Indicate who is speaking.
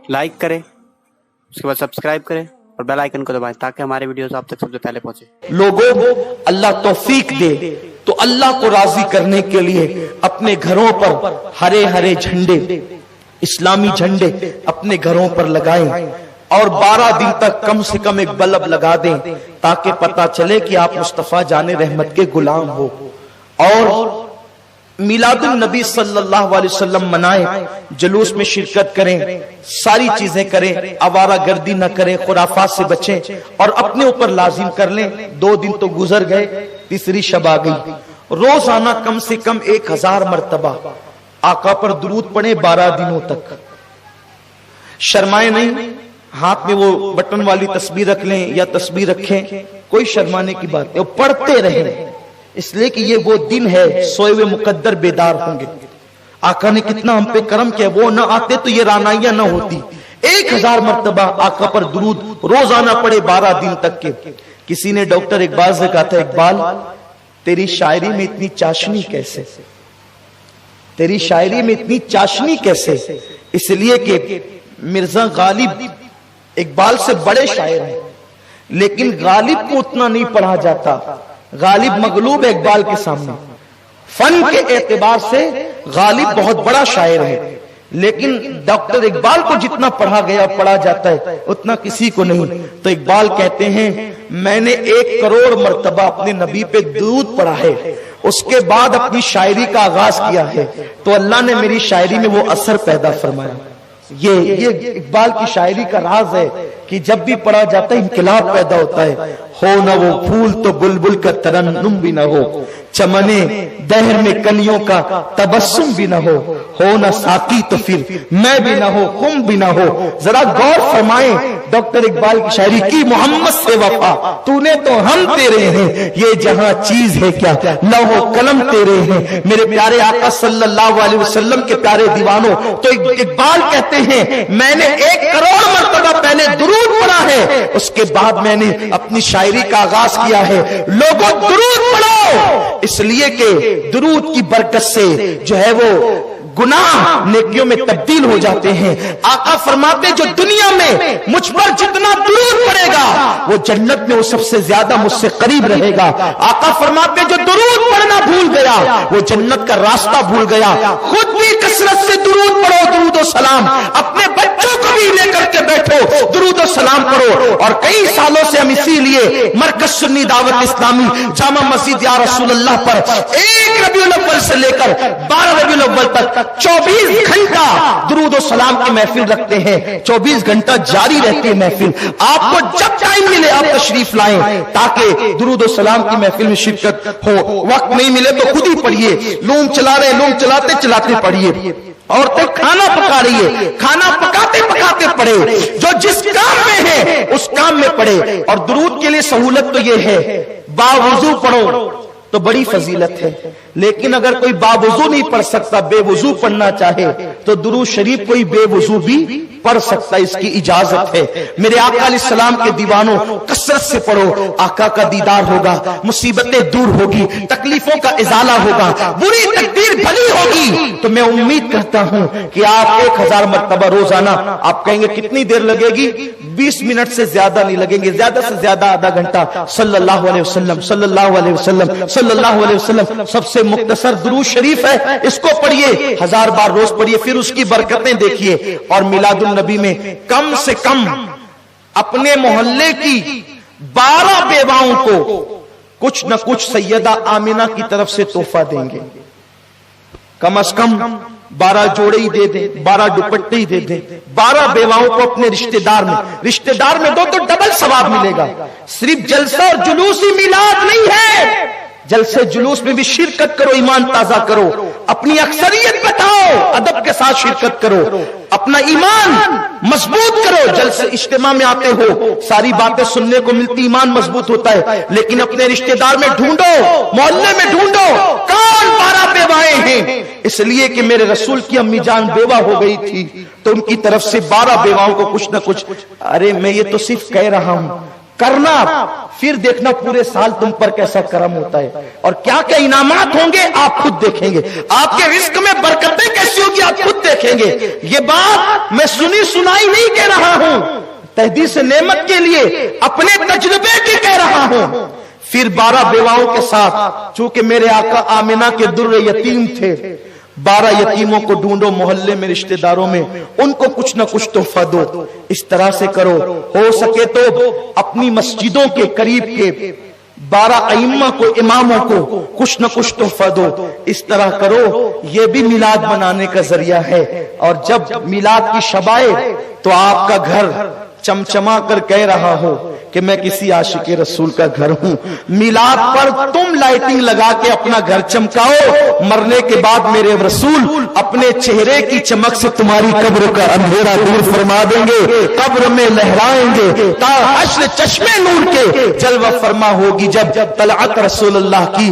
Speaker 1: Like करें, उसके बाद सब्सक्राइब करें और बेल आइकन को दबाएं ताकि हमारे वीडियोस आप तक सबसे पहले पहुंचे।
Speaker 2: लोगों, अल्लाह तौफीक दे तो अल्लाह को राजी करने के लिए अपने घरों पर हरे हरे झंडे, इस्लामी झंडे अपने घरों पर लगाएं और 12 दिन तक कम से कम एक बल्ब लगा दें ताकि पता चले कि आप मुस्तफा जाने रहमत के गुलाम हो। और मिलादुन नबी सल्लल्लाहु अलैहि वसल्लम मनाएं, जुलूस में शिरकत करें, सारी चीजें करें, आवारा गर्दी न करें, खुराफात से बचें और अपने ऊपर लाजिम कर लें। 2 दिन तो गुजर गए, तीसरी शब आ गई। रोजाना कम से कम 1000 मर्तबा आका पर दुरूद पढ़े 12 दिनों तक। शर्माए नहीं, हाथ में वो बटन वाली तस्बीर रख लें या तस्बीर रखें, कोई शर्माने की बात नहीं, वो पढ़ते रहें, इसलिए कि ये वो दिन है सोए हुए मुकद्दर बेदार होंगे। आका ने कितना हम पे करम किया, वो न आते तो ये रानाइयां न होती। 1000 मर्तबा आका पर दुरूद रोजाना पढ़े 12 दिन तक के। किसी ने डॉक्टर इकबाल से कहा था, इकबाल तेरी शायरी में इतनी चाशनी कैसे, तेरी शायरी में इतनी चाशनी कैसे? इसलिए कि मिर्जा गालिब इकबाल से बड़े शायर हैं, लेकिन गालिब को उतना नहीं पढ़ा जाता। गालिब मगलूब है इकबाल के सामने। फन के एतबार से गालिब बहुत बड़ा शायर है, लेकिन डॉक्टर इकबाल को जितना पढ़ा गया पढ़ा जाता है उतना किसी को नहीं। तो इकबाल कहते हैं, मैंने 1 करोड़ मर्तबा अपने नबी पे दुरूद पढ़ा है, उसके बाद अपनी शायरी का आगाज किया है, तो अल्लाह ने मेरी शायरी में वो असर पैदा फरमाया। ये इकबाल की शायरी का राज है कि जब भी पढ़ा जाता है इनकलाब पैदा होता है। हो न वो फूल तो बुलबुल का तरन्नुम भी न हो, चमने दहर में कलियों का तबस्सुम भी न हो न साकी तो फिर मैं भी ना हो, तुम भी ना हो। जरा गौर फरमाएं डॉक्टर इकबाल की शायरी की, मोहम्मद से वफा तूने तो हम तेरे हैं, ये जहां चीज है क्या लौहो कलम तेरे हैं। मेरे प्यारे आका सल्लल्लाहु अलैहि वसल्लम के प्यारे दीवानों, तो इकबाल कहते हैं मैंने 1 करोड़ मर्तबा पहले दुरूद पढ़ा है, उसके बाद मैंने अपनी शायरी का आगाज किया है। लोगों दुरूद पढ़ो, इसलिए कि दुरूद की बरकत से जो है वो गुनाह नेकियों में तब्दील हो जाते हैं। आका फरमाते जो दुनिया में मुझ पर जितना दुरूद पड़ेगा वो जन्नत में वो सबसे ज्यादा मुझसे करीब रहेगा। आका फरमाते जो दुरूद पढ़ना भूल गया वो जन्नत का रास्ता भूल गया। खुद भी कसरत से दुरूद पढ़ो, दुरूद और सलाम, अपने बच्चों को भी लेकर के बैठो, दुरूद और सलाम पढ़ो। और कई सालों से हम इसीलिए मरकज सुन्नी दावत इस्लामी जामा मस्जिद या रसूल अल्लाह पर 1 रबीउल अव्वल से लेकर 12 रबीउल अव्वल तक 24 घंटा दुरूद और सलाम की महफिल रखते हैं। 24 घंटा जारी रहती है महफिल। आपको जब टाइम मिले आप तशरीफ लाएं ताकि दुरूद और सलाम की महफिल में शिरकत हो। वक्त नहीं मिले तो खुद ही पढ़िए, लूम चला रहे लूम चलाते चलाते पढ़िए। औरतें खाना पका रही है, खाना पकाते पकाते पढ़े, जो जिस काम में है उस काम में पढ़े। और दुरूद के लिए सहूलत तो ये है, बावुजू पढ़ो तो बड़ी फजीलत है, लेकिन अगर कोई बावुजू नहीं पढ़ सकता, बेवुजू पढ़ना चाहे तो दुरूद शरीफ कोई बेवुजू भी पढ़ सकता, इसकी इजाजत है। मेरे आका अलैहिस्सलाम के दीवानों कसरत से पढ़ो, आका का दीदार होगा, मुसीबतें दूर होगी, तकलीफों का इजाला होगा, बुरी तकदीर भली होगी। तो मैं उम्मीद करता हूं कि आप 1000 मर्तबा रोजाना, आप कहेंगे कितनी देर लगेगी, 20 मिनट से ज्यादा नहीं लगेंगे, ज्यादा से ज्यादा आधा घंटा। सल्लल्लाहु अलैहि वसल्लम सल्लल्लाहु अलैहि वसल्लम सल्लल्लाहु अलैहि वसल्लम सबसे मुख्तसर दुरूद शरीफ है, इसको पढ़िए, 1000 बार रोज पढ़िए, फिर उसकी बरकतें देखिए। और मिलादुल नबी में कम से कम अपने मोहल्ले की 12 बेवाओं को कुछ न कुछ सैयदा आमिना की तरफ से तोहफा देंगे। कम से कम 12 जोड़े ही दे दें, 12 दुपट्टे ही दे दें, 12 बेवाओं को अपने रिश्तेदार में दो तो डबल सवाब मिलेगा। सिर्फ जलसा और जुलूस ही मिलाद नहीं है, जलसे जुलूस में भी शिरकत करो, ईमान ताजा करो, अपनी अक्सरियत बताओ, अदब के साथ शिरकत करो, अपना ईमान मजबूत करो। जलसे इज्तिमा में आते हो, सारी बातें सुनने को मिलती, ईमान मजबूत होता है, लेकिन अपने रिश्तेदार में ढूंढो, मोहल्ले में ढूंढो कौन 12 बेवाएं हैं। इसलिए कि मेरे रसूल की अम्मी जान बेवा हो गई थी तो उनकी तरफ से 12 बेवाओं को कुछ न कुछ। अरे मैं ये तो सिर्फ कह रहा हूं, کرنا, پھر دیکھنا پورے سال تم پر کیسا کرم ہوتا ہے اور کیا کیا انعامات ہوں گے آپ خود دیکھیں گے. آپ کے رزق میں برکتیں کیسی ہوگی آپ خود دیکھیں گے. یہ بات میں سنی سنائی نہیں کہہ رہا ہوں, تحدیث نعمت کے لیے اپنے تجربے کی کہہ رہا ہوں. پھر 12 بیواؤں کے ساتھ, چونکہ میرے آقا آمنہ کے در یتیم تھے, 12 یتیموں کو ڈھونڈو محلے میں رشتہ داروں میں, ان کو کچھ نہ کچھ تحفہ دو. اس طرح سے کرو, ہو سکے تو اپنی مسجدوں کے قریب کے 12 ائمہ کو, اماموں کو کچھ نہ کچھ تحفہ دو. اس طرح کرو, یہ بھی میلاد منانے کا ذریعہ ہے. اور جب میلاد کی شب آئے تو آپ کا گھر چمچما کر کہہ رہا ہو کہ میں کسی عاشق رسول کا گھر ہوں. میلاد پر تم لائٹنگ لگا کے اپنا گھر چمکاؤ, مرنے کے بعد میرے رسول اپنے چہرے کی چمک سے تمہاری قبر کا اندھیرا دور فرما دیں گے, قبر میں لہرائیں گے تا حشر چشمے نور کے جلوہ فرما ہوگی جب طلعت رسول اللہ کی.